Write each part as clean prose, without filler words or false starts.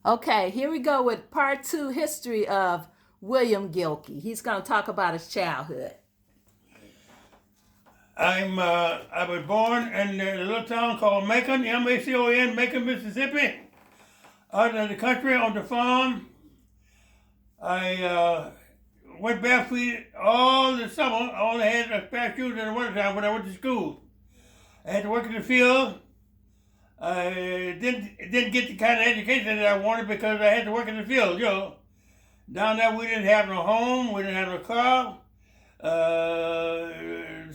Okay, here we go with part two history of William Gilkey. He's going to talk about his childhood. I was born in a little town called Macon, Macon, Macon, Mississippi. Out in the country on the farm. I went barefoot all the summer. I only had a pair of shoes in the wintertime when I went to school. I had to work in the field. I didn't get the kind of education that I wanted because I had to work in the field, you know. Down there we didn't have no home, we didn't have no car.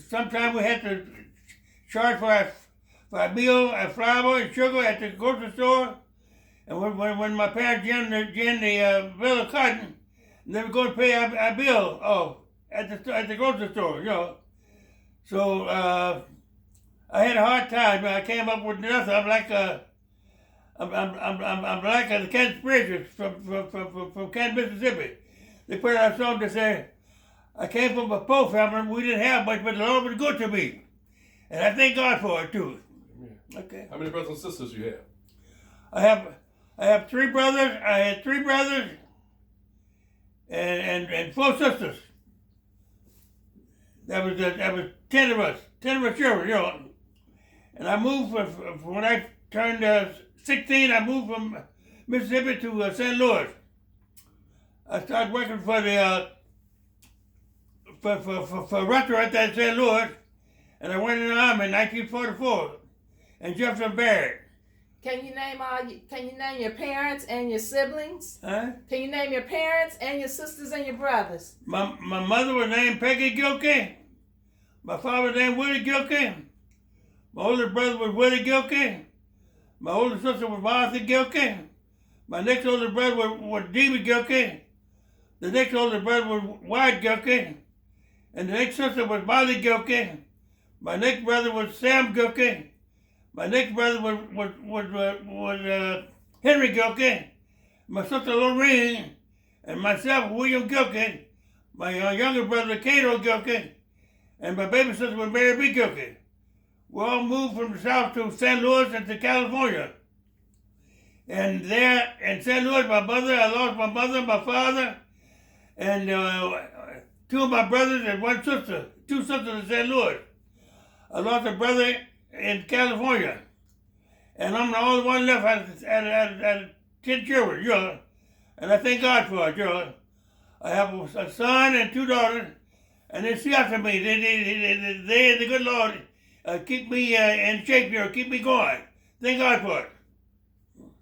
Sometimes we had to charge for a meal, a flour and sugar at the grocery store. And when my parents gin the bill of cotton, they were going to pay our bill at the grocery store, you know. So I had a hard time. I came up with nothing. I'm like the Kansas Bridges from Kansas, Mississippi. They put out a song to say, I came from a poor family. We didn't have much, but the Lord was good to me, and I thank God for it too. Yeah. Okay. How many brothers and sisters you have? I have three brothers. I had three brothers and four sisters. That was 10 of us children, you know. And I moved when I turned 16. I moved from Mississippi to St. Louis. I started working for the for a restaurant at St. Louis, and I went in the army in 1944 in Jefferson Barracks. Can you name your parents and your siblings? Huh? Can you name your parents and your sisters and your brothers? My mother was named Peggy Gilkey. My father was named Willie Gilkey. My older brother was Willie Gilkey. My older sister was Martha Gilkey. My next older brother was David Gilkey. The next older brother was Wyatt Gilkey. And the next sister was Molly Gilkey. My next brother was Sam Gilkey. My next brother was Henry Gilkey. My sister Lorraine. And myself, William Gilkey. My younger brother, Cato Gilkey. And my baby sister was Mary B. Gilkey. We all moved from the south to St. Louis and to California. And there in St. Louis, I lost my mother, my father, and two of my brothers and one sister, two sisters in St. Louis. I lost a brother in California. And I'm the only one left out of 10 children, you know. And I thank God for it, you know. I have a son and two daughters, and they see after me. They the good Lord, keep me in shape, you know, keep me going. Thank God for it.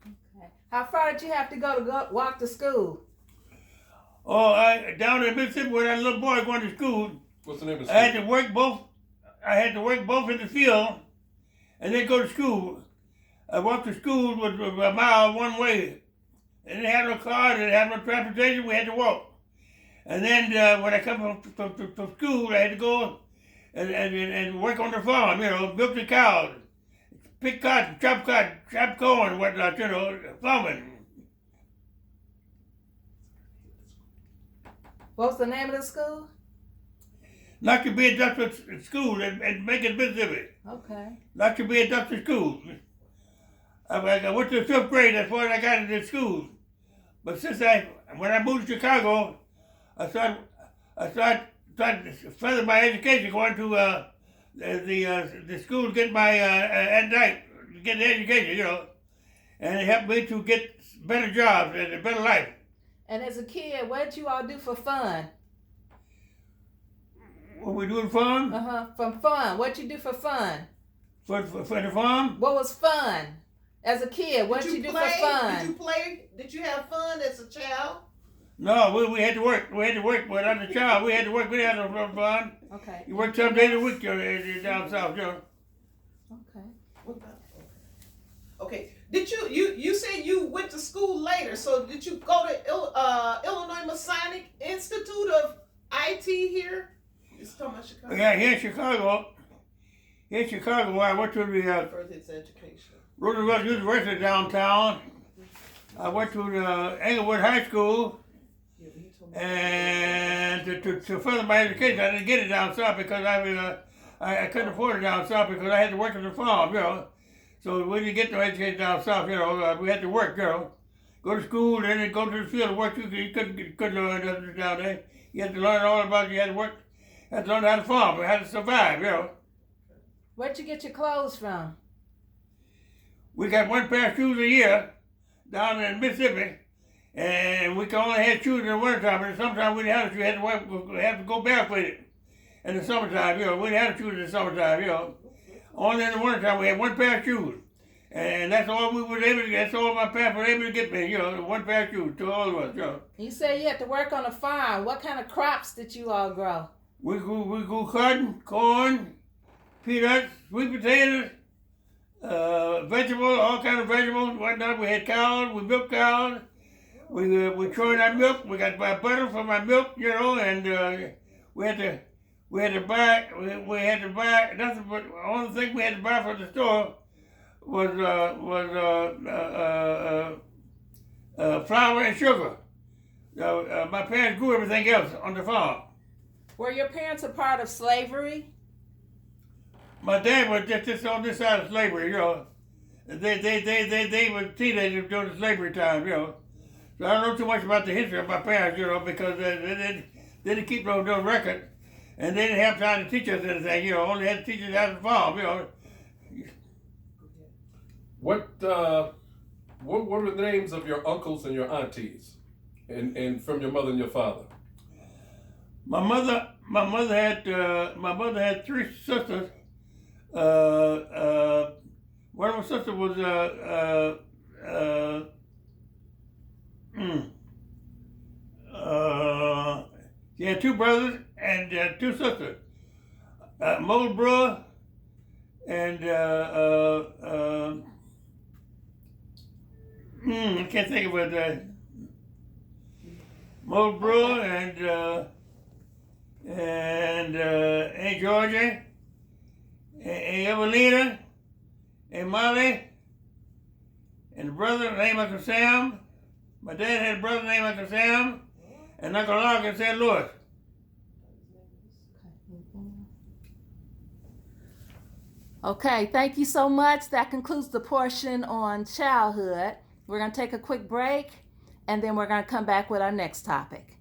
Okay. How far did you have to go walk to school? Oh, down in Mississippi when I was a little boy going to school. What's the name of the school? I had to work both in the field and then go to school. I walked to school with a mile one way. They didn't have no car, they didn't have no transportation, we had to walk. And then when I come from school, I had to go and work on the farm, you know, milk the cows, pick cotton, chop corn, whatnot, you know, farming. What was the name of the school? Not to be industrial school in Macon, Mississippi. Okay. Not to be industrial school. I went to the 5th grade, that's when I got into school. But when I moved to Chicago, I started to further my education, going to the school to get my at night, to get the education, you know. And it helped me to get better jobs and a better life. And as a kid, what did you all do for fun? What we doing fun? From fun. What'd you do for fun? For the farm? What was fun? As a kid, what'd you do for fun? Did you play? Did you have fun as a child? No, we had to work. We had to work. But as a child, we had to work. We didn't have no fun. Okay. You work 7 days a week down south, you know. Okay. What about? Okay. Did you said you went to school later? So did you go to Illinois Masonic Institute of IT here? It's talking about Chicago. Yeah, here in Chicago. I went to the For his education. Roosevelt University downtown. I went to the Englewood High School. Yeah, but he told me. And to further my education, I didn't get it down south because I couldn't afford it down south because I had to work on the farm, you know. So we didn't get no education down south, you know. We had to work, you know. go to school, and then go to the field and work. You couldn't learn nothing down there. You had to learn all about it. You had to work, had to learn how to farm, how to survive, you know. Where'd you get your clothes from? We got one pair of shoes a year down in Mississippi, and we could only have shoes in the wintertime, and sometimes we didn't have shoes. We had to go barefooted in the summertime, you know. We didn't have shoes in the summertime, you know. Only in the wintertime we had one pair of shoes. And that's all we were able to get. That's all my parents were able to get me, you know, one pair of shoes to all of us, you know. You say you had to work on a farm. What kind of crops did you all grow? We grew cotton, corn, peanuts, sweet potatoes, vegetables, all kind of vegetables. One night we had cows, we milked cows. We turned our milk. We got butter from our milk, you know, and we had to buy nothing but the only thing we had to buy from the store was flour and sugar. My parents grew everything else on the farm. Were your parents a part of slavery? My dad was just on this side of slavery, you know. They were teenagers during the slavery time, you know. So I don't know too much about the history of my parents, you know, because they didn't keep no record, and they didn't have time to teach us anything, you know. Only had to teach us how to farm, you know. What were the names of your uncles and your aunties, and from your mother and your father? My mother had three sisters. One of my sisters was she had two brothers and two sisters. Mulbro and I can't think of it. Mulbro and Aunt Georgia and Evelina and Molly and a brother named Uncle Sam. My dad had a brother named Uncle Sam and Uncle Lark in St. Louis. Okay, thank you so much. That concludes the portion on childhood. We're going to take a quick break, and then we're going to come back with our next topic.